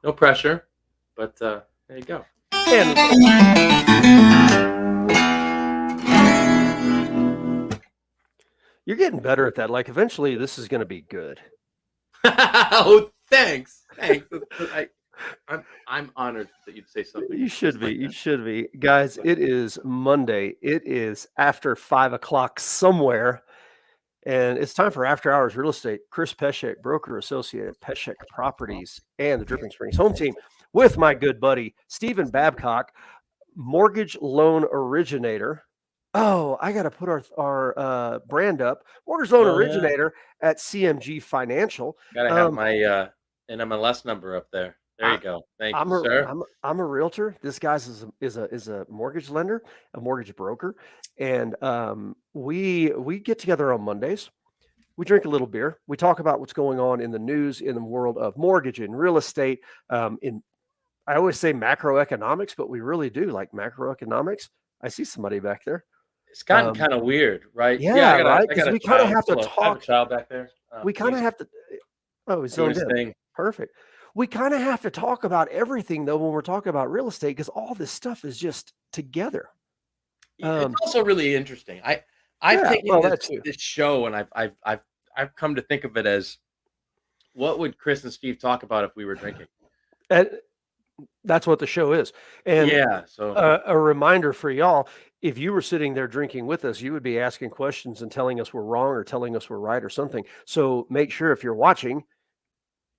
No pressure, but there you go. And you're getting better at that. Like eventually, this is going to be good. Oh, thanks, thanks. I'm honored that you'd say something You should just be. like You that. should be, guys. It is Monday. It is after 5 o'clock somewhere, and it's time for After Hours Real Estate. Chris Peshek, broker associate at Peshek Properties and the Dripping Springs Home Team, with my good buddy Stephen Babcock, mortgage loan originator. Oh, I got to put our brand up. Mortgage loan Oh yeah, originator at CMG Financial. gotta have Um, my NMLS number up there. There you I, go. Thank you, I'm a sir. I'm a realtor. This guy's is a mortgage lender, a mortgage broker, and we get together on Mondays. We drink a little beer. We talk about what's going on in the news in the world of mortgage and real estate. In I always say macroeconomics, but we really do like macroeconomics. I see somebody back there. It's gotten Um, kind of weird, right? Yeah, yeah, right. I Because got a we kind of child. have to Hold on, I have a talk. child back there. We kind of He's have to. Oh, he's doing zoned his in. thing. Perfect. We kind of have to talk about everything though when we're talking about real estate because all this stuff is just together. It's Um, also really interesting. I've yeah, taken well, that too. this show and I've come to think of it as what would Chris and Steve talk about if we were drinking? And that's what the show is. And Yeah. So a reminder for y'all, if you were sitting there drinking with us, you would be asking questions and telling us we're wrong or telling us we're right or something. So make sure if you're watching,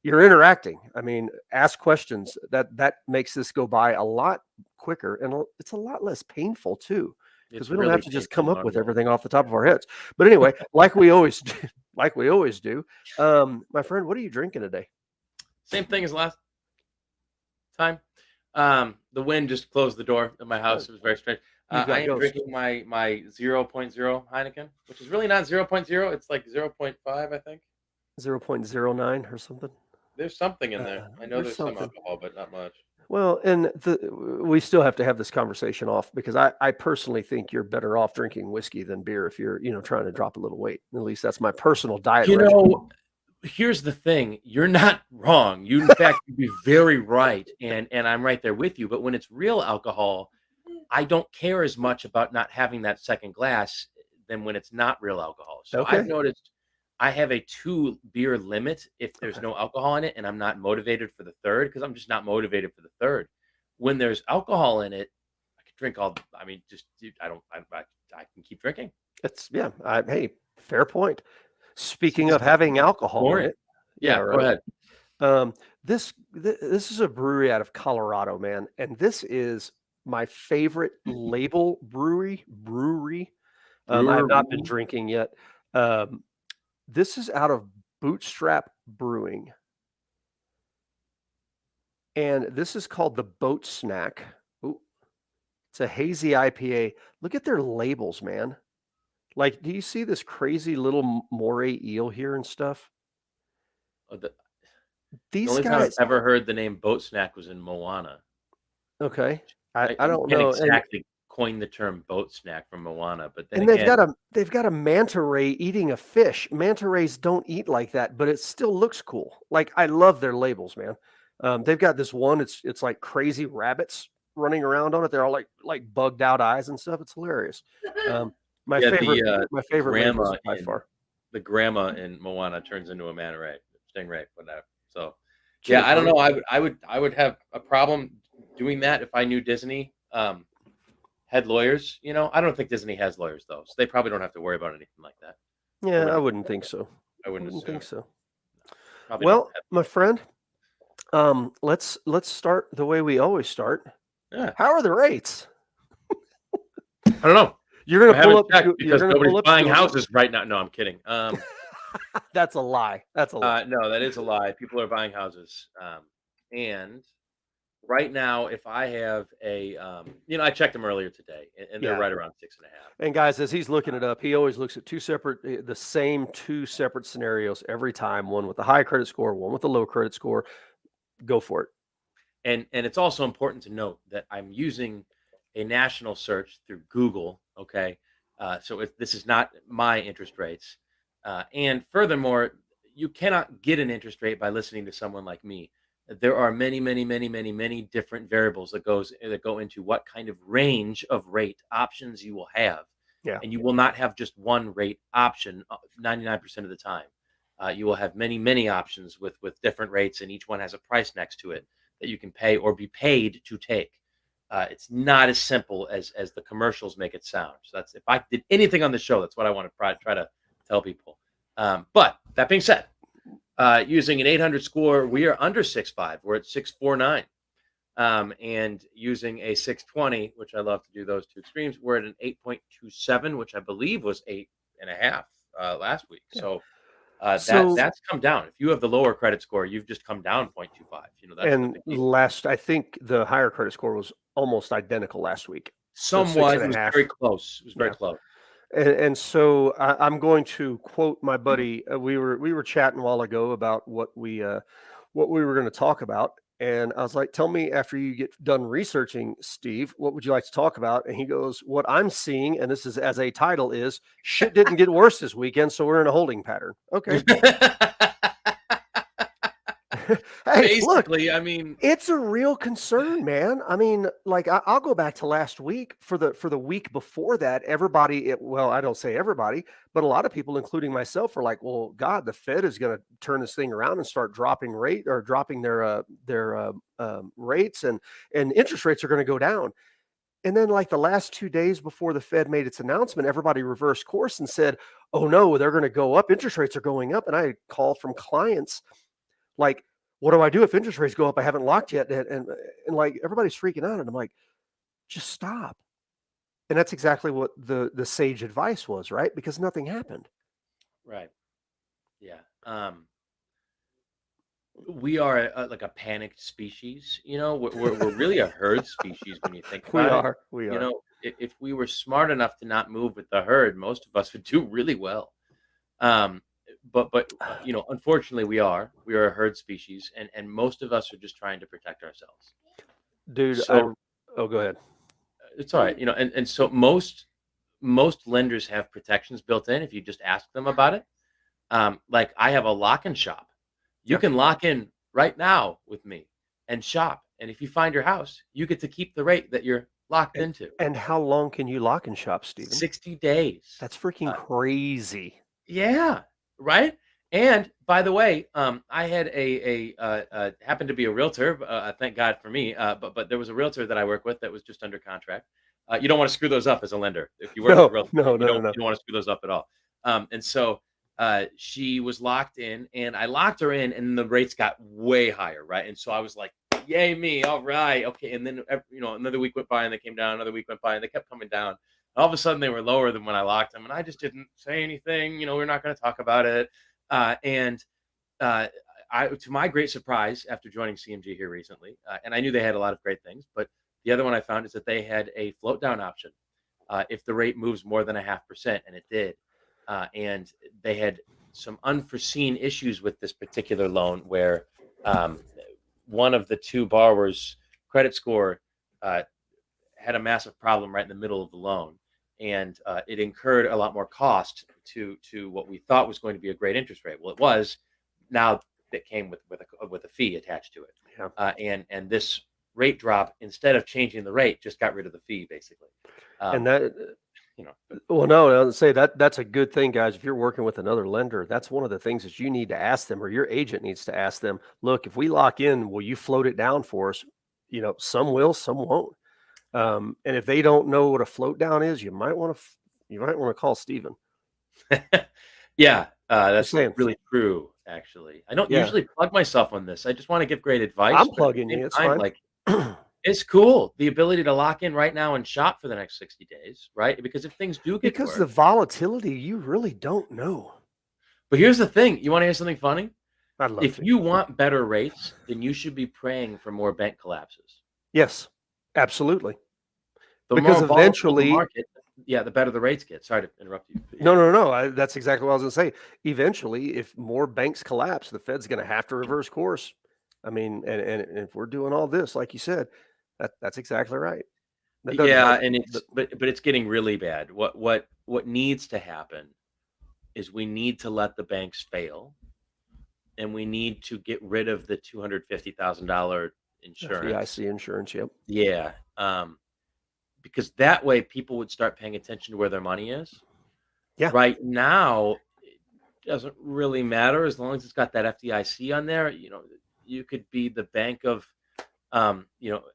you're interacting. I mean, ask questions. That makes this go by a lot quicker and it's a lot less painful too because it's we don't have really to just painful come and up with honorable. everything off the top of our heads. But anyway, like we always do, like we always do. My friend, what are you drinking today? Same thing as last time. The wind just closed the door of my Uh, house. It was very strange. you've I got am ghosts. drinking my 0.0 Heineken, which is really not 0.0. It's like 0.5, I think. 0.09 or something. There's something in there. I know There's there's some something. alcohol, but not much. Well, and we still have to have this conversation off because I personally think you're better off drinking whiskey than beer if you're trying to drop a little weight. At least that's my personal diet You regimen. know, here's the thing, you're not wrong. You, in fact, you'd be very right, and I'm right there with you, but when it's real alcohol, I don't care as much about not having that second glass than when it's not real alcohol. So I've Okay. noticed I have a 2 beer limit if there's Okay. no alcohol in it and I'm not motivated for the 3rd because 'cause I'm just not motivated for the 3rd. When there's alcohol in it, I could drink all I mean, just dude, I can keep drinking. It's yeah. Hey, fair point. It's Speaking of just having alcohol in boring. it, yeah, Yeah, go right. ahead. This is a brewery out of Colorado, man, and this is my favorite label brewery. I have not been Brewery. drinking yet. Um, this is out of Bootstrap Brewing, and this is called the Boat Snack. Ooh, it's a hazy IPA. Look at their labels, man. Like, do you see this crazy little moray eel here and stuff? Oh, the These only time I've guys, ever heard the name boat snack was in Moana. okay. I You don't can't know, and exactly coin the term boat snack from Moana, but then and they've again, got a manta ray eating a fish. Manta rays don't eat like that, but it still looks cool. Like I love their labels, man. They've got this one. It's like crazy rabbits running around on it. They're all like bugged out eyes and stuff. It's hilarious. Um, my yeah, favorite my favorite labels by far. the grandma in Moana turns into a manta ray, stingray, whatever. So, yeah, I don't Chili. know. I would have a problem doing that if I knew Disney had lawyers. I don't think Disney has lawyers though, so they probably don't have to worry about anything like that. I Yeah, I wouldn't. wouldn't think so. I I wouldn't wouldn't think assume. so. Probably don't Well, my friend, let's start the way we always start. have. Yeah, How are the rates? I don't know. You're I gonna pull haven't up. checked You're because gonna nobody's pull up buying Georgia. houses right now. No, I'm kidding. That's a lie. That's a lie. No, that is a lie. People are buying houses, and right now, if I have I checked them earlier today, and they're Yeah. right around 6.5. And guys, as he's looking it up, he always looks at the same two separate scenarios every time. One with the high credit score, one with the low credit score. Go for it. And it's also important to note that I'm using a national search through Google. Okay, so this is not my interest rates, and furthermore, you cannot get an interest rate by listening to someone like me. there are many, many, many, many, many different variables that go into what kind of range of rate options you will have, Yeah. and you will not have just one rate option 99% of the time. You will have many, many options with different rates, and each one has a price next to it that you can pay or be paid to take. It's not as simple as the commercials make it sound. So that's if I did anything on the show, that's what I want to try to tell people. But that being said, using an 800 score, we are under 6.5. We're at 6.49. And using a 620, which I love to do those two extremes, we're at an 8.27, which I believe was 8.5 last week. Yeah. So So that's come down. If you have the lower credit score, you've just come down 0.25. That's what and the key. I think the higher credit score was almost identical last week. So six Somewhat, and it a was very half. close. It was very Yeah. close. And so I'm going to quote my buddy. We were chatting a while ago about what we were going to talk about, and I was like, "Tell me after you get done researching, Steve, what would you like to talk about?" And he goes, "What I'm seeing, and this is as a title is shit didn't get worse this weekend, so we're in a holding pattern." Okay. Hey, look, Basically, I mean, it's a real concern, man. I mean, like I'll go back to last week for the week before that. Well, I don't say everybody, but a lot of people, including myself, are like, "Well, God, the Fed is going to turn this thing around and start dropping their rates, and interest rates are going to go down." And then, like the last 2 days before the Fed made its announcement, everybody reversed course and said, "Oh no, they're going to go up. Interest rates are going up." And I had called from clients like, what do I do if interest rates go up? I haven't locked yet. And like everybody's freaking out. And I'm like, just stop. And that's exactly what the sage advice was, right? Because nothing happened. right. Yeah. We are like a panicked species. We're really a herd species when you think We about it. are. We You are. know, if we were smart enough to not move with the herd, most of us would do really well. Um, but unfortunately, we are a herd species, and most of us are just trying to protect ourselves. Dude, So oh, go ahead. it's all right. And so most lenders have protections built in if you just ask them about it. Like I have a lock and shop. You Yeah. can lock in right now with me and shop. And if you find your house, you get to keep the rate that you're locked And, into. and how long can you lock and shop, Stephen? 60 days. That's freaking Uh, crazy. yeah, right? And by the way, I had happened to be a realtor. Thank God for me. But there was a realtor that I work with that was just under contract. You don't want to screw those up as a lender. If you work with a No, realtor, no, no, no, no. you don't want to screw those up at all. And so she was locked in, and I locked her in, and the rates got way higher, right? And so I was like, "Yay me! All right, okay." And then another week went by, and they came down. Another week went by, and they kept coming down. All of a sudden, they were lower than when I locked them, and I just didn't say anything. We're not going to talk about it. And uh, to my great surprise, after joining CMG here recently, and I knew they had a lot of great things, but the other one I found is that they had a float down option if the rate moves more than 0.5%, and it did. And they had some unforeseen issues with this particular loan where um, one of the two borrowers' credit score uh, had a massive problem right in the middle of the loan, and it incurred a lot more cost to what we thought was going to be a great interest rate. Well, it was. Now that came with a fee attached to it, Yeah. and this rate drop, instead of changing the rate, just got rid of the fee basically. And Um, that you know, Well, no, I would say that's a good thing, guys. If you're working with another lender, that's one of the things that you need to ask them, or your agent needs to ask them. Look, if we lock in, will you float it down for us? Some will, some won't. And if they don't know what a float down is, you might want to call Steven. yeah, Just that's saying. really true. Actually, I don't Yeah, usually plug myself on this. I just want to give great I'm advice, but at the plugging same you. It's time, fine. like it's cool, the ability to lock in right now and shop for the next 60 days, right? Because if things do get Because the worse, volatility, you really don't know. but here's the thing, you wanna hear something funny? I'd love If to. you want better rates, then you should be praying for more bank collapses. Yes, absolutely. The Because more volatile the eventually, market, yeah, the better the rates get. Sorry to interrupt you, but no, yeah. no, no. That's exactly what I was going to say. Eventually, if more banks collapse, the Fed's going to have to reverse course. I mean, and if we're doing all this, like you said, that's exactly right. That doesn't Yeah, help. and The, but it's getting really bad. What needs to happen is we need to let the banks fail and we need to get rid of the $250,000 insurance. FDIC insurance. Yep. Yeah, because that way people would start paying attention to where their money is. Yeah. Right now, it doesn't really matter as long as it's got that FDIC on there. You could be the bank of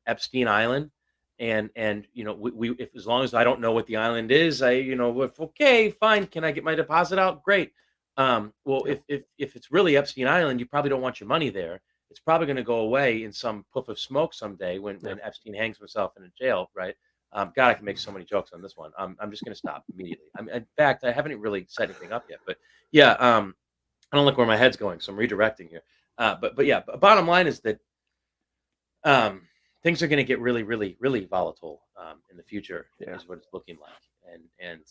Epstein Island, and we if as long as I don't know what the island is, if okay, fine, can I get my deposit out? Great. Well, Yep. if it's really Epstein Island, you probably don't want your money there. It's probably going to go away in some puff of smoke someday when Yeah. Epstein hangs himself in a jail, right? God, I can make so many jokes on this one. I'm just going to stop immediately. In fact, I haven't really set anything up yet, but yeah, I don't like where my head's going, so I'm redirecting here. But yeah, bottom line is that um, things are going to get really, really, really volatile in the future. Yeah. Is what it's looking like, and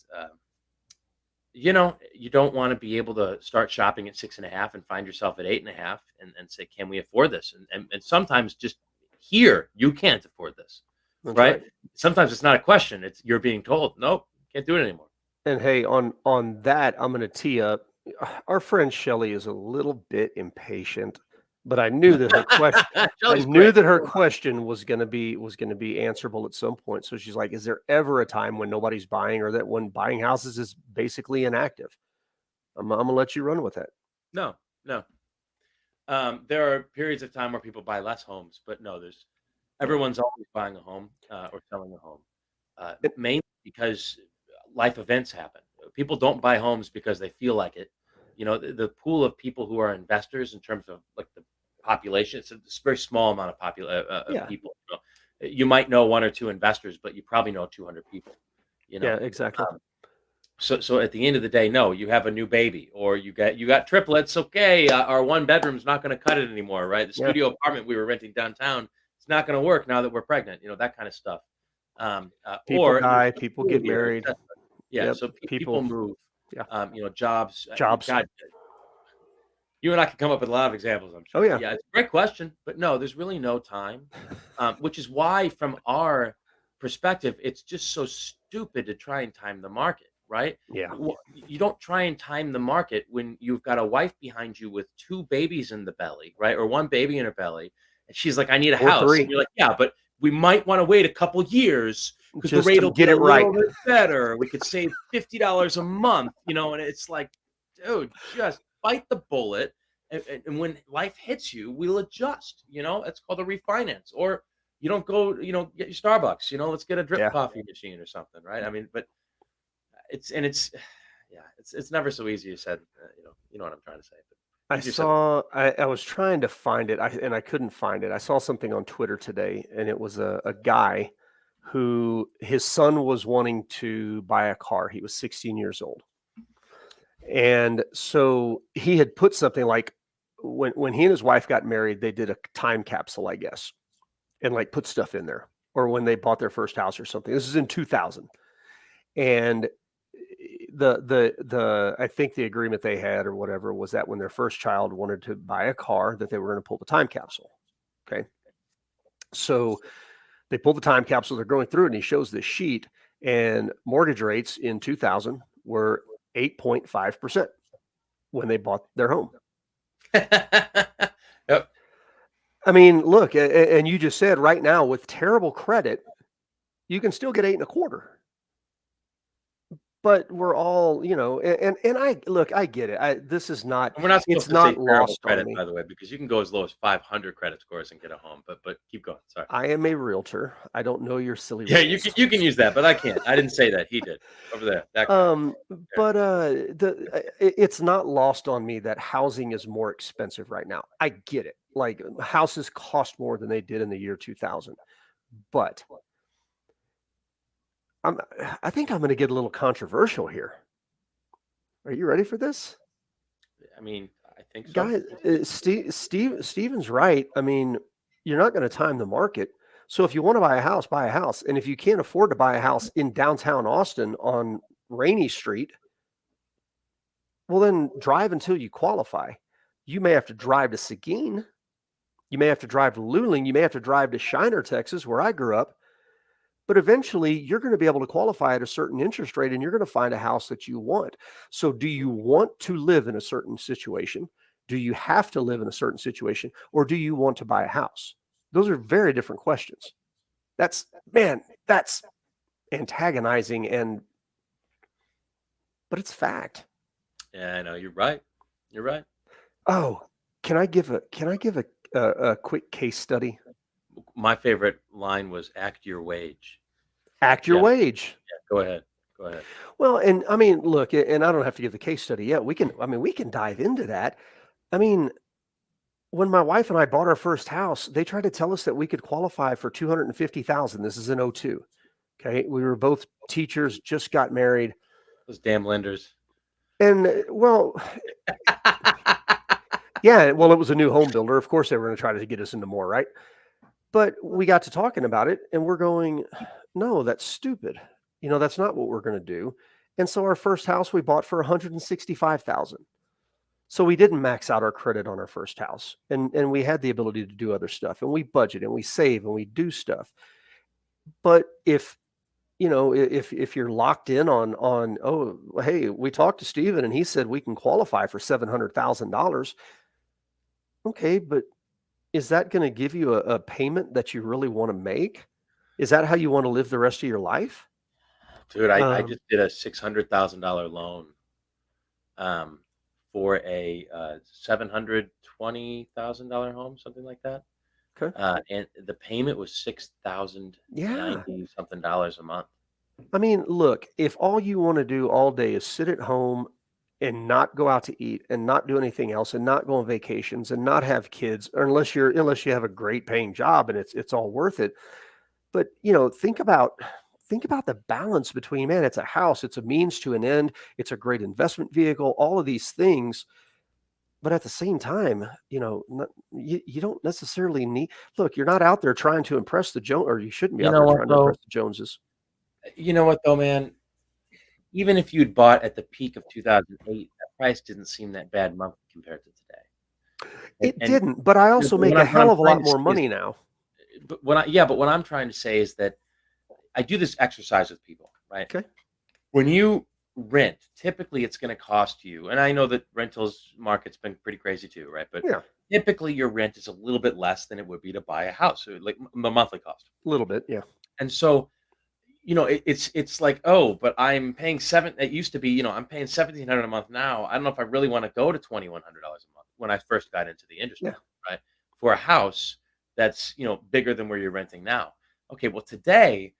you don't want to be able to start shopping at 6.5 and find yourself at 8.5 and say, can we afford this? And sometimes just here you can't afford this, That's right? right. Sometimes it's not a question; it's you're being told, nope, can't do it anymore. And hey, on that, I'm going to tee up. Our friend Shelly is a little bit impatient, but I knew that her question. I Shelly's knew great. that her question was gonna be answerable at some point. So she's like, "Is there ever a time when nobody's buying, or that when buying houses is basically inactive?" I'm gonna let you run with that. No, no. There are periods of time where people buy less homes, but no, there's Yeah. everyone's always buying a home or selling a home, It- mainly because life events happen. People don't buy homes because they feel like it. The pool of people who are investors in terms of like the population, it's a very small amount of yeah. people. You might know one or two investors, but you probably know 200 people. You Yeah. know, Exactly. so at the end of the day, no, you have a new baby or you got triplets. Okay, our one bedroom's not going to cut it anymore, right? The Yeah. studio apartment we were renting downtown, it's not going to work now that we're pregnant. That kind of stuff. People Or there's die. no People school get here, married. etc. Yeah, Yep. so people People. move. Yeah. Jobs. Jobs. God, you and I can come up with a lot of examples, I'm Oh sure. But yeah. yeah, it's a great question, but no, there's really no time. Which is why, from our perspective, it's just so stupid to try and time the market, right? Yeah. You don't try and time the market when you've got a wife behind you with two babies in the belly, right? Or one baby in her belly. And she's like, I need a Or house. And three. you're like, yeah, but we might want to wait a couple years because the Just rate to will get get a it right. little bit better. We could save $50 a month, and it's like, dude, just bite the bullet. And when life hits you, we'll adjust. It's called a refinance. Or you don't go, get your Starbucks. Let's get a drip Yeah. coffee machine or something, right? I mean, but it's yeah, it's never so easy. You said, you know what I'm trying to say. But I easier said. saw I was trying to find it, and I couldn't find it. I saw something on Twitter today, and it was a guy who his son was wanting to buy a car. He was 16 years old. And so he had put something like when he and his wife got married, they did a time capsule, I guess, and like put stuff in there. Or when they bought their first house or something. This is in 2000. And the I think the agreement they had or whatever was that when their first child wanted to buy a car, that they were going to pull the time capsule. Okay. So they pull the time capsule, they're going through it, and he shows this sheet, and mortgage rates in 2000 were 8.5% when they bought their home. Yep. I mean, look, and you just said right now with terrible credit, you can still get 8.25. But we're all, and I look, I get it. This is not, And we're not it's supposed to say not terrible lost on credit, me. by the way, because you can go as low as 500 credit scores and get a home. But keep going. Sorry. I am a realtor. I don't know your silly Yeah, rules. you can use that, but I can't. I didn't say that. He did over there. That guy. Um, There. but it's not lost on me that housing is more expensive right now. I get it. Like houses cost more than they did in the year 2000. But I'm I think I'm going to get a little controversial here. Are you ready for this? I mean, I think so. Guys, Steven's right. I mean, you're not going to time the market. So if you want to buy a house, buy a house. And if you can't afford to buy a house in downtown Austin on Rainy Street, well, then drive until you qualify. You may have to drive to Seguin. You may have to drive to Luling. You may have to drive to Shiner, Texas, where I grew up. But eventually, you're going to be able to qualify at a certain interest rate, and you're going to find a house that you want. So do you want to live in a certain situation? Do you have to live in a certain situation, or do you want to buy a house? Those are very different questions. That's antagonizing, but it's fact. Yeah, I know. You're right. You're right. Oh, can I give a quick case study? My favorite line was "act your wage." Act your Yeah, wage. yeah. Go ahead. Go ahead. Well, and I mean, look, and I don't have to give the case study yet. We can dive into that. I mean, when my wife and I bought our first house, they tried to tell us that we could qualify for 250,000. This is in '02. Okay. We were both teachers, just got married. Those damn lenders. And well, yeah, well, it was a new home builder. Of course, they were going to try to get us into more, right? But we got to talking about it and we're going, no, that's stupid. That's not what we're going to do. And so our first house we bought for 165,000. So we didn't max out our credit on our first house. And we had the ability to do other stuff, and we budget and we save and we do stuff. But if you're locked in on, oh, hey, we talked to Steven and he said we can qualify for $700,000. Okay, but is that going to give you a payment that you really want to make? Is that how you want to live the rest of your life? Dude, I Um, just did a $600,000 loan for a $720,000 home, something like that. okay. And the payment was Yeah. $6,090 something dollars a month. I mean, look, if all you want to do all day is sit at home and not go out to eat and not do anything else and not go on vacations and not have kids, or unless you have a great paying job and it's all worth it. But think about the balance between, man, it's a house, it's a means to an end, it's a great investment vehicle, all of these things. But at the same time, you don't necessarily need. Look, you're not out there trying to impress the Jones, or you shouldn't be You out know there what trying to though? impress the Joneses. You know what though, man? Even if you'd bought at the peak of 2008, that price didn't seem that bad monthly compared to today. It And didn't, but I you know, also but make a what hell I'm of a trying lot to more say is, money now. but what I'm trying to say is that I do this exercise with people, right? Okay. When you rent, typically it's going to cost you, and I know that rentals market's been pretty crazy too, right? But Yeah, typically your rent is a little bit less than it would be to buy a house, so like the monthly cost. a little bit. Yeah. And so, it's like, oh, but I'm paying seven. It used to be, I'm paying 1,700 a month now. I don't know if I really want to go to $2,100 a month when I first got into the industry, Yeah. right? For a house that's bigger than where you're renting now. Okay, well today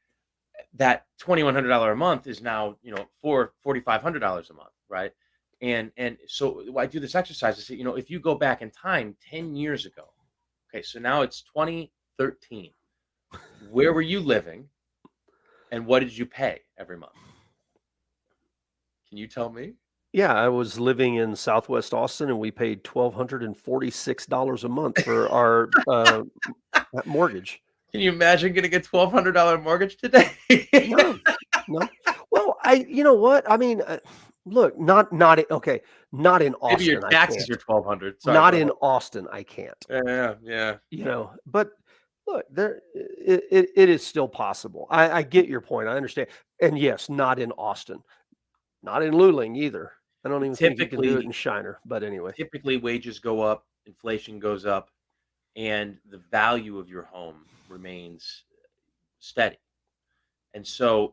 that $2,100 a month is now $4,500 a month, right? And so I do this exercise. I say, if you go back in time 10 years ago, okay, so now it's 2013. Where were you living, and what did you pay every month? Can you tell me? Yeah, I was living in Southwest Austin, and we paid $1,246 a month for our mortgage. Can you imagine getting a $1,200 mortgage today? No, no. Well, you know what? I mean, look, okay, not in Maybe your Austin, I taxes are can't. 1,200. Sorry, Not go in ahead. Austin, I can't. Yeah, yeah. But look, it is still possible. I get your point. I understand. And yes, not in Austin, not in Luling either. I don't even think you can do it Typically, in Shiner. But anyway, typically wages go up, inflation goes up, and the value of your home remains steady. And so,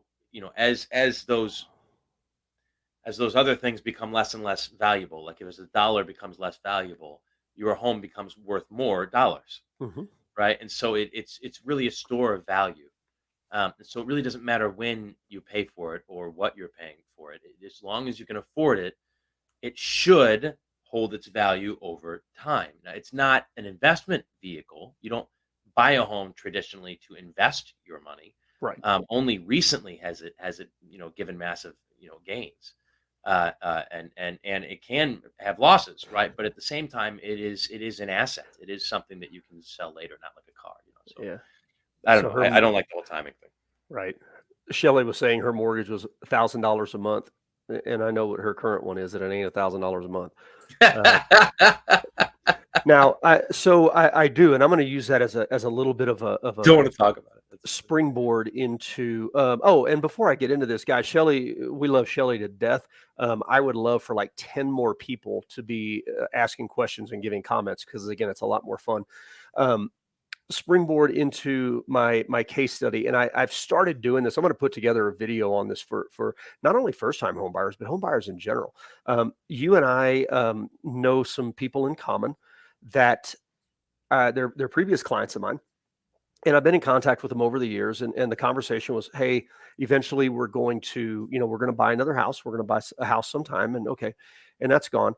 as those other things become less and less valuable, like if as the dollar becomes less valuable, your home becomes worth more dollars, hmm right? And so it's really a store of value. So it really doesn't matter when you pay for it or what you're paying for it. As long as you can afford it, it should hold its value over time. Now, it's not an investment vehicle. You don't buy a home traditionally to invest your money. right. Only recently has it given massive gains, and it can have losses, right? But at the same time, it is an asset. It is something that you can sell later, not like a car. So Yeah. I don't So know. I don't like the whole timing thing. right. Shelley was saying her mortgage was $1,000 a month, and I know what her current one is, and it ain't $1,000 a month. Uh, Now, I do, and I'm gonna use that as a little bit of a Don't want to talk about it. That's springboard into, oh, and before I get into this, guys, Shelly, we love Shelly to death. I would love for like 10 more people to be asking questions and giving comments because again, it's a lot more fun. Um, Springboard into my case study, and I've started doing this. I'm going to put together a video on this for not only first time home buyers but home buyers in general. You and I know some people in common that they're previous clients of mine, and I've been in contact with them over the years. And the conversation was, hey, eventually we're going to, we're going to buy another house. We're going to buy a house sometime, and okay, and that's gone.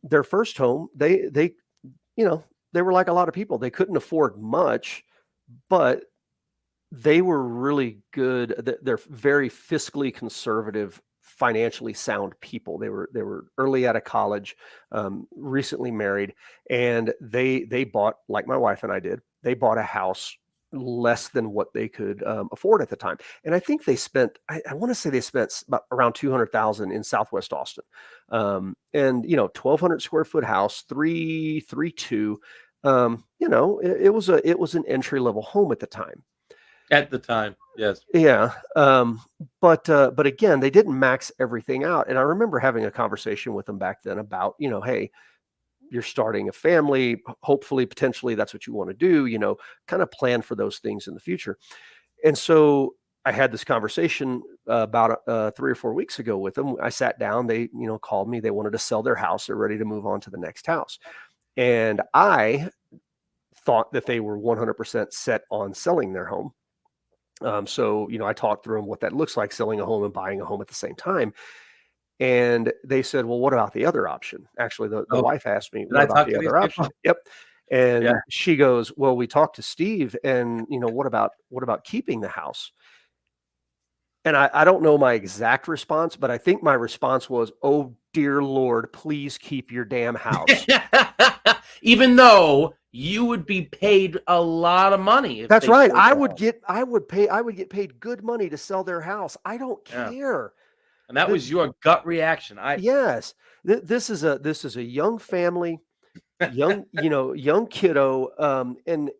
Their first home, they you know they were like a lot of people. They couldn't afford much, but they were really good. They're very fiscally conservative, financially sound people. They were early out of college, recently married, and they bought, like my wife and I did. They bought a house less than what they could afford at the time. And I think they spent, I want to say they spent about around 200,000 in Southwest Austin, and 1,200 square foot house, three two. It was an entry level home at the time. at the time. Yes. Yeah, but again, they didn't max everything out, and I remember having a conversation with them back then about, hey, you're starting a family, hopefully, potentially, that's what you want to do, kind of plan for those things in the future. And so I had this conversation about 3 or 4 weeks ago with them. I sat down, they, called me, they wanted to sell their house, they're ready to move on to the next house. And I thought that they were 100% set on selling their home. So, I talked through them what that looks like, selling a home and buying a home at the same time. And they said, well, what about the other option? Actually, the Oh, wife asked me, did what I about talk the to these other option? people? Yep. Yeah. And she goes, well, we talked to Steve, and what about keeping the house? And I don't know my exact response, but I think my response was, oh dear Lord, please keep your damn house. Even though you would be paid a lot of money if That's they right. sold I the would house. get I would pay I would get paid good money to sell their house. I don't Yeah. care. And that The, was your gut reaction. I yes. This is a young family, young kiddo, and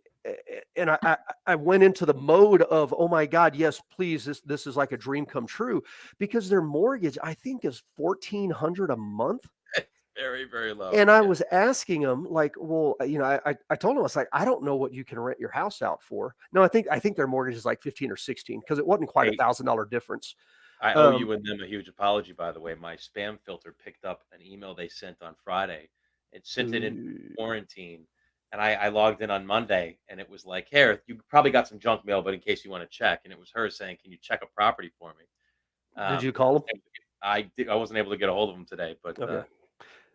I went into the mode of, oh my God, yes, please, this is like a dream come true, because their mortgage, I think, is 1,400 a month. very, very low. And I Yeah. was asking them, like, well, I told them, I was like, I don't know what you can rent your house out for. No, I think their mortgage is like 15 or 16, because it wasn't quite Hey, $1,000 difference. I owe Um, you and them a huge apology, by the way. My spam filter picked up an email they sent on Friday. It sent it in ooh, quarantine. And I logged in on Monday and it was like, here, you probably got some junk mail, but in case you want to check. And it was her saying, can you check a property for me? did you I call them? wasn't able to I wasn't able to get a hold of them today, but Okay.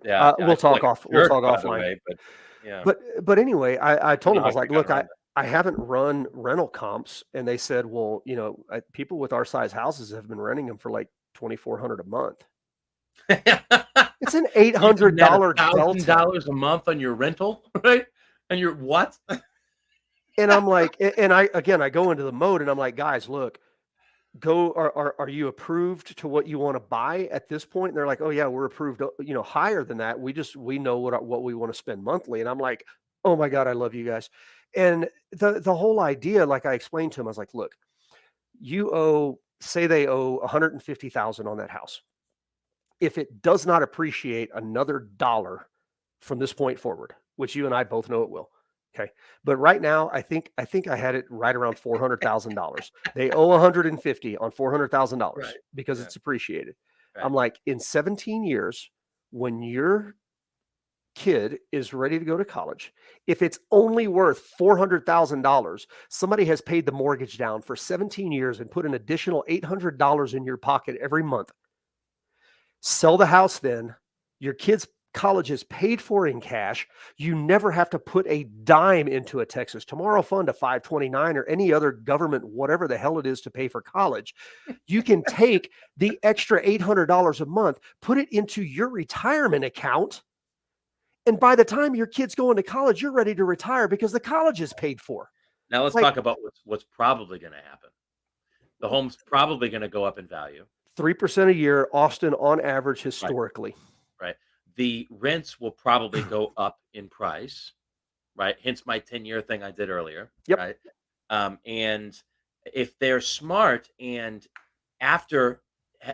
yeah, I We'll feel talk like a off. We'll jerk, talk by the offline. way, but yeah, But anyway, I I told don't them, know I how was like, we got look, I around I haven't run rental comps, and they said, well, people with our size houses have been renting them for like 2,400 a month. that. It's an You can net $800 delta. $1,000 a month on your rental, right? And you're what? And I'm like, and I go into the mode, and I'm like, guys, look, are you approved to what you want to buy at this point? And they're like, oh yeah, we're approved, higher than that. We know what we want to spend monthly. And I'm like, oh my God, I love you guys. And the whole idea, like I explained to them, I was like, look, say they owe 150,000 on that house. If it does not appreciate another dollar from this point forward, which you and I both know it will. Okay. But right now, I think I had it right around $400,000. They owe 150 on $400,000 Right. because Yeah. it's appreciated. I'm Right. like, in 17 years, when your kid is ready to go to college, if it's only worth $400,000, somebody has paid the mortgage down for 17 years and put an additional $800 in your pocket every month. Sell the house then. Your kid's college is paid for in cash. You never have to put a dime into a Texas Tomorrow Fund, a 529, or any other government, whatever the hell it is, to pay for college. You can take the extra $800 a month, put it into your retirement account, and by the time your kid's going to college, you're ready to retire because the college is paid for. Now let's Like talk about what's probably gonna happen. The home's probably gonna go up in value. 3% a year, Austin on average Right. historically. Right. the rents will probably go up in price, right? Hence my 10-year thing I did earlier, Yep. right? And if they're smart and after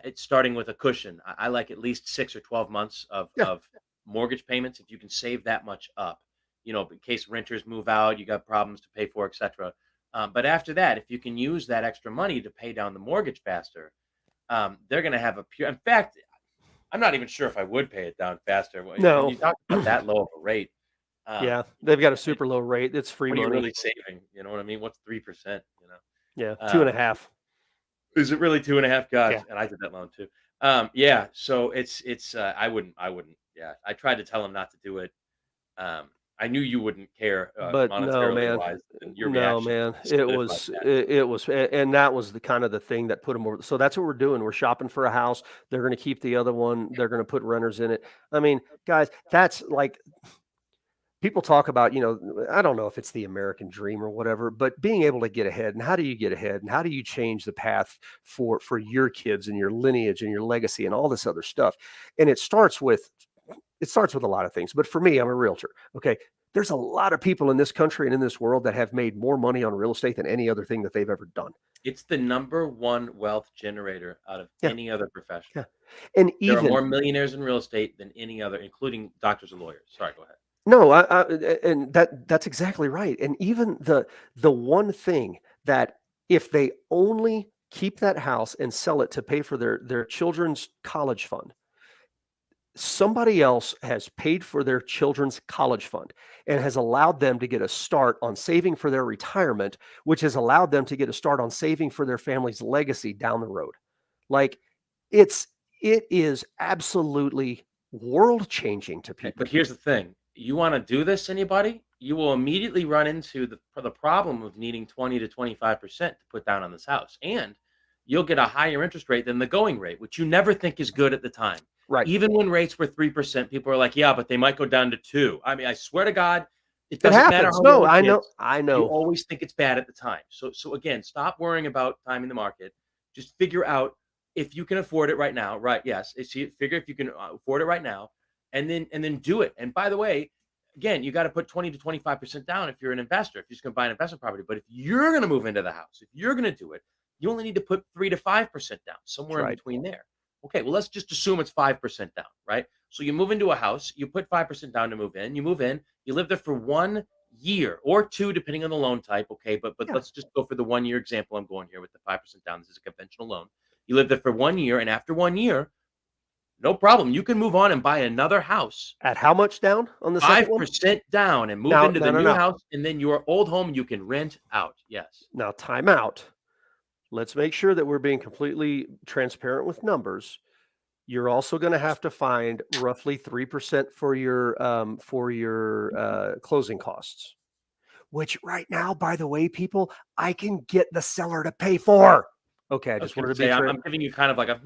it's starting with a cushion, I like at least 6 or 12 months Yeah. of mortgage payments. If you can save that much up, in case renters move out, you got problems to pay for, etc. But after that, if you can use that extra money to pay down the mortgage faster, they're going to have a pure. In fact, I'm not even sure if I would pay it down faster. When No. you talk about that low of a rate, um, Yeah. They've got a it, super low rate. It's free what are you money. really saving? You know what I mean? What's 3%? Yeah. Two and a Um, half. is it really 2.5? Yeah. Gosh, and I did that loan too. Yeah, so it's I wouldn't. Yeah, I tried to tell him not to do it. I knew you wouldn't care But no, monetarily man. wise, and your No, reaction man. solidified that. It was, and that was the kind of the thing that put them over. So that's what we're doing. We're shopping for a house. They're going to keep the other one. They're going to put renters in it. I mean, guys, that's like people talk about, I don't know if it's the American dream or whatever, but being able to get ahead. And how do you get ahead? And how do you change the path for your kids and your lineage and your legacy and all this other stuff? And it starts with a lot of things. But for me, I'm a realtor. Okay. There's a lot of people in this country and in this world that have made more money on real estate than any other thing that they've ever done. It's the number one wealth generator out of Yeah. any other profession. Yeah. And There are even more millionaires in real estate than any other, including doctors and lawyers. Sorry, go ahead. no, and that's exactly right. And even the one thing that if they only keep that house and sell it to pay for their children's college fund, somebody else has paid for their children's college fund and has allowed them to get a start on saving for their retirement, which has allowed them to get a start on saving for their family's legacy down the road. Like it's it is absolutely world changing to Okay, but people. here's the thing. You wanna do this, anybody? You will immediately run into the problem of needing 20 to 25% to put down on this house, and you'll get a higher interest rate than the going rate, which you never think is good at the time. Right. Even when rates were 3%, people are like, "Yeah, but they might go down to 2." I mean, I swear to God, it It doesn't matter happens. how No, well it I know. gets, I you know. always think it's bad at the time. So again, stop worrying about timing the market. Just figure out if you can afford it right now, right? Yes, figure if you can afford it right now, and then do it. And by the way, again, you got to put 20 to 25% down if you're an investor, if you're just going to buy an investment property. But if you're going to move into the house, if you're going to do it, you only need to put 3 to 5% down, That's somewhere in right. between there. Okay, well, let's just assume it's 5% down, right? So you move into a house, you put 5% down to move in, you move in, you live there for 1 year or two, depending on the loan type. Okay, but Yeah. let's just go for the 1 year example. I'm going here with the 5% down. This is a conventional loan. You live there for 1 year, and after 1 year, no problem. You can move on and buy another house, At how much down on the second one? 5% down, and move Now, into the no, no, new no. house, and then your old home you can rent out. Yes. Now, time out. Let's make sure that we're being completely transparent with numbers. You're also going to have to find roughly 3% for your closing costs, which right now, by the way, people, I can get the seller to pay for. Okay, I I was just gonna wanted to be say, I'm giving you kind of like a,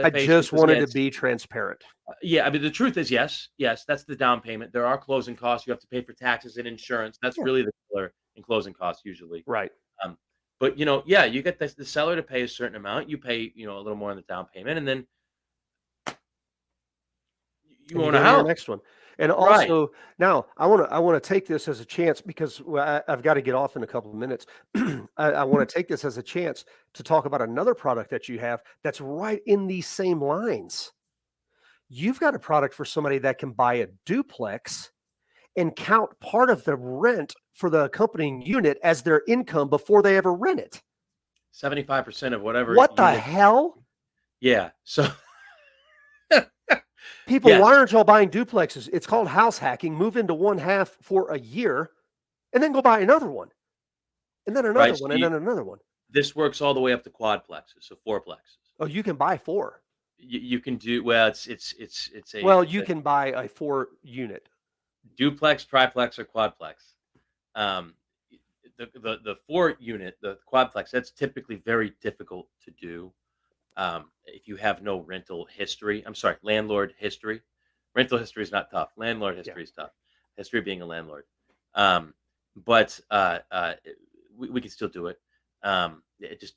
I face just because, yeah, wanted to it's be transparent. yeah, I mean, the truth is, yes, yes, that's the down payment. There are closing costs. You have to pay for taxes and insurance. That's Yeah, really the killer in closing costs usually. right. Um, but, yeah, you get the seller to pay a certain amount. You pay, a little more on the down payment, and then you And you own a go to your house. next one. And Right. also, now I want to take this as a chance because I've got to get off in a couple of minutes. I want to take this as a chance to talk about another product that you have that's right in these same lines. You've got a product for somebody that can buy a duplex and count part of the rent for the accompanying unit as their income before they ever rent it. 75% of whatever What the unit. hell? Yeah. So, People, why yes. aren't y'all buying duplexes? It's called house hacking. Move into one half for a year and then go buy another one, and then Right. another So one, and then another one. this works all the way up to quadplexes, so fourplexes. Oh, you can buy four. You can do well. It's Well, a you can buy a 4 unit. duplex, triplex, or quadplex. Um, the 4 unit, the quadplex, that's typically very difficult to do if you have no rental history. I'm sorry, landlord history. Rental history is not tough. Landlord Yeah. history is tough. History of being a landlord. Um, but we can still do it. It just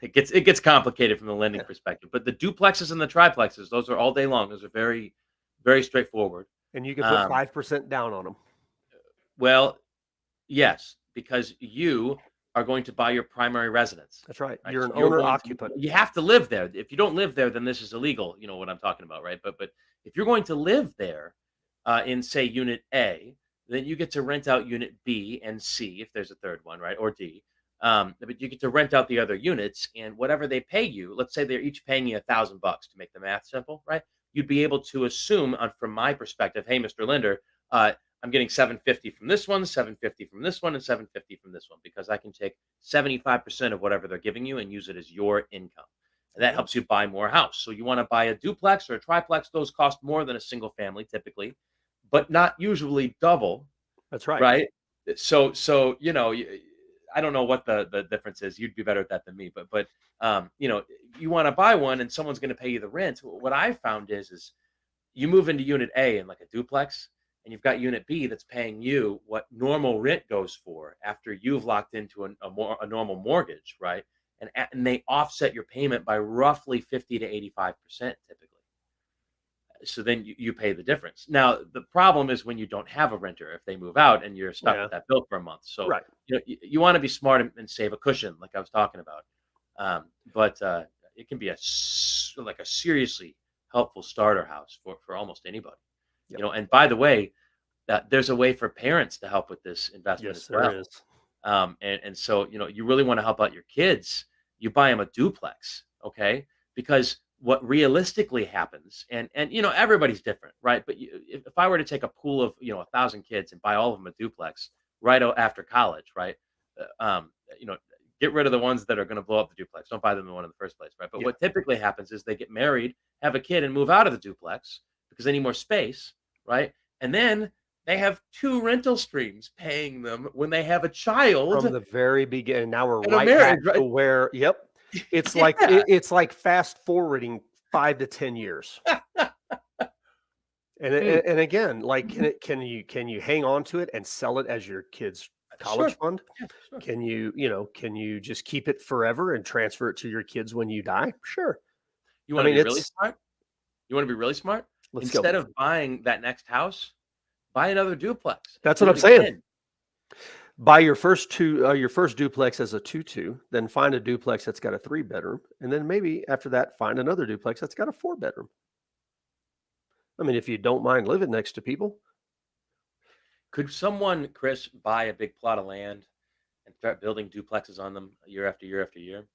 it gets complicated from the lending Yeah. perspective. But the duplexes and the triplexes, those are all day long. Those are very very straightforward. And you can put Um, 5% down on them. well, yes, because you are going to buy your primary residence, That's right. right? You're So an you're owner going to occupant. you have to live there. If you don't live there, then this is illegal. You know what I'm talking about, right? But if you're going to live there, in say unit A, then you get to rent out unit B and C if there's a third one, right? Or D. But you get to rent out the other units, and whatever they pay you, let's say they're each paying you $1,000 to make the math simple, right? You'd be able to assume, from my perspective, hey, Mr. Lender, I'm getting 750 from this one, 750 from this one, and 750 from this one because I can take 75% of whatever they're giving you and use it as your income. And that Yeah, helps you buy more house. So you want to buy a duplex or a triplex, those cost more than a single family typically, but not usually double, that's right. right? So I don't know what the difference is. You'd be better at that than me, but you want to buy one and someone's going to pay you the rent. What I found is you move into unit A in like a duplex, and you've got unit B that's paying you what normal rent goes for after you've locked into a normal mortgage, right? And they offset your payment by roughly 50 to 85% typically. So then you pay the difference. Now the problem is when you don't have a renter, if they move out and you're stuck Yeah, with that bill for a month. So right. you want to be smart and save a cushion, like I was talking about. But it can be like a seriously helpful starter house for almost anybody. Yep. And by the way, that there's a way for parents to help with this investment Yes, as there well. is. And so, you really want to help out your kids. You buy them a duplex, okay? Because what realistically happens, and everybody's different, right? But if I were to take a pool of 1,000 kids and buy all of them a duplex right after college, right? Uh, um, you know, get rid of the ones that are going to blow up the duplex. Don't buy them the one in the first place, right? But Yeah. what typically happens is they get married, have a kid, and move out of the duplex because they need more space, right? And then they have two rental streams paying them when they have a From child the very beginning. Now we're and a right back marriage, to right? where, yep. It's like Yeah. it's like fast forwarding 5 to 10 years. And Mm, and again, like can you hang on to it and sell it as your kid's college sure. fund? Yeah, sure. Can you just keep it forever and transfer it to your kids when you die? Sure. You I want to mean, be really it's smart? You want to be really smart? let's go. Instead of buying that next house, buy another duplex and That's what do I'm it saying. again. Buy your first duplex as a 2-2, then find a duplex that's got a 3 bedroom, and then maybe after that find another duplex that's got a 4 bedroom. I mean, if you don't mind living next to people, Could someone, Chris, buy a big plot of land and start building duplexes on them year after year after year?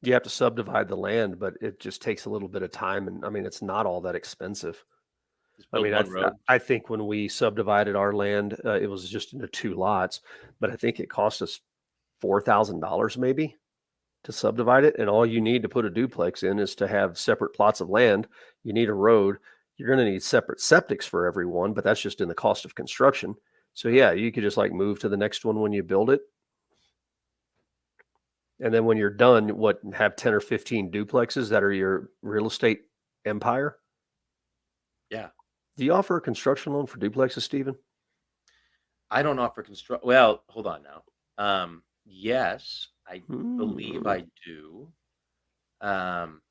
you have to subdivide the land, but it just takes a little bit of time, and I mean, it's not all that expensive. Just I build mean, one road? I think when we subdivided our land, it was just into 2 lots, but I think it cost us $4,000 maybe to subdivide it, and all you need to put a duplex in is to have separate plots of land. You need a road. You're going to need separate septics for every one, but that's just in the cost of construction. So Right. yeah, you could just like move to the next one when you build it, and then when you're done, have 10 or 15 duplexes that are your real estate empire. Yeah. Do you offer a construction loan for duplexes, Stephen? I don't offer construct. Well, hold on now. Yes, I believe Hmm. I do. Um,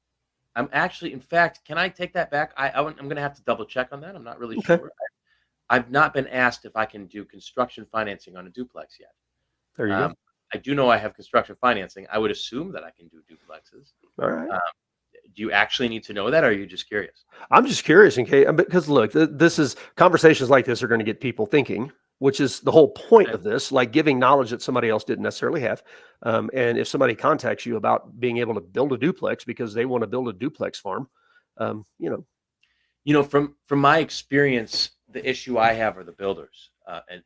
I'm actually, in fact, can I take that back? I'm going to have to double check on that. I'm not really Okay, sure. I've not been asked if I can do construction financing on a duplex yet. there you go. Um, I do know I have construction financing. I would assume that I can do duplexes. All right. Um, do you actually need to know that, or are you just curious? I'm just curious in case because look, this is conversations like this are going to get people thinking, which is the whole point Okay. of this, like giving knowledge that somebody else didn't necessarily have. And if somebody contacts you about being able to build a duplex because they want to build a duplex farm, um, you know, From my experience, the issue I have are the builders, and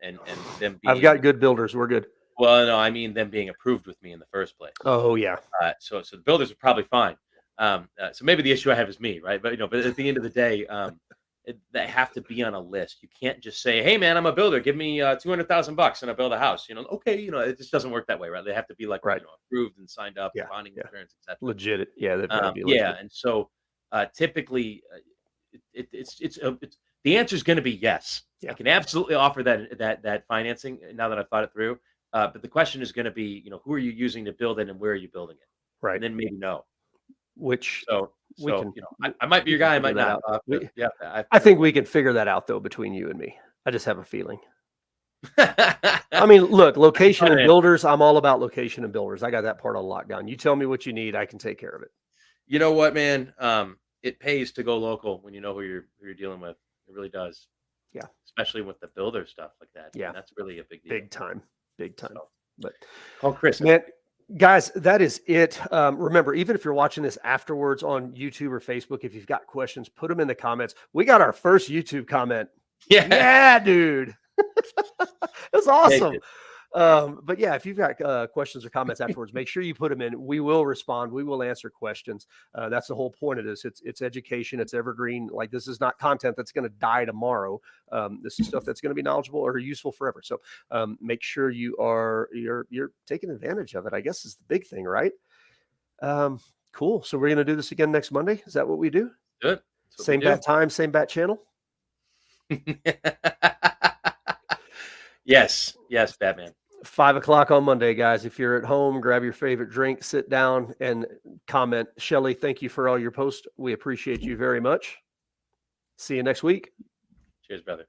them I've being got good builders. We're good. well, no, I mean them being approved with me in the first place. Oh yeah, So the builders are probably fine. So maybe the issue I have is me, right? But at the end of the day, they have to be on a list. You can't just say, "Hey, man, I'm a builder. Give me $200,000 and I build a house." Okay, it just doesn't work that way, right? They have to be like right. approved and signed up, Yeah, bonding yeah. insurance, etc. Legit. Yeah, they've got to be Yeah, legit. and so typically, it's the answer is going to be yes. I Yeah, can absolutely offer that financing now that I've thought it through. But the question is going to be, who are you using to build it and where are you building it, and right. then maybe no. which So we can. I might be your We can guy, I figure might that not. out. I'll have to, yeah, I think we can figure that out though between you and me. I just have a feeling. I mean, look, location and builders. I'm all about location and builders. I got that part on lockdown. You tell me what you need, I can take care of it. You know what, man? It pays to go local when you know who you're dealing with. It really does. Yeah. Especially with the builder stuff like that. Yeah. Man, that's really a big deal. Big time. So, but call Chris. Man, guys, that is it. Remember, even if you're watching this afterwards on YouTube or Facebook, if you've got questions, put them in the comments. We got our first YouTube comment. Yeah, dude. That's awesome. But yeah, if you've got questions or comments afterwards, make sure you put them in. We will respond. We will answer questions. That's the whole point of this. It's education. It's evergreen. Like, this is not content that's going to die tomorrow. This is stuff that's going to be knowledgeable or useful forever. So make sure you're taking advantage of it, I guess, is the big thing, right? Cool. So we're going to do this again next Monday. Is that what we do? Good. Same bat time, same bat channel. Yes, Batman. 5 o'clock on Monday, guys. If you're at home, grab your favorite drink, sit down, and comment. Shelly, thank you for all your posts. We appreciate you very much. See you next week. Cheers, brother.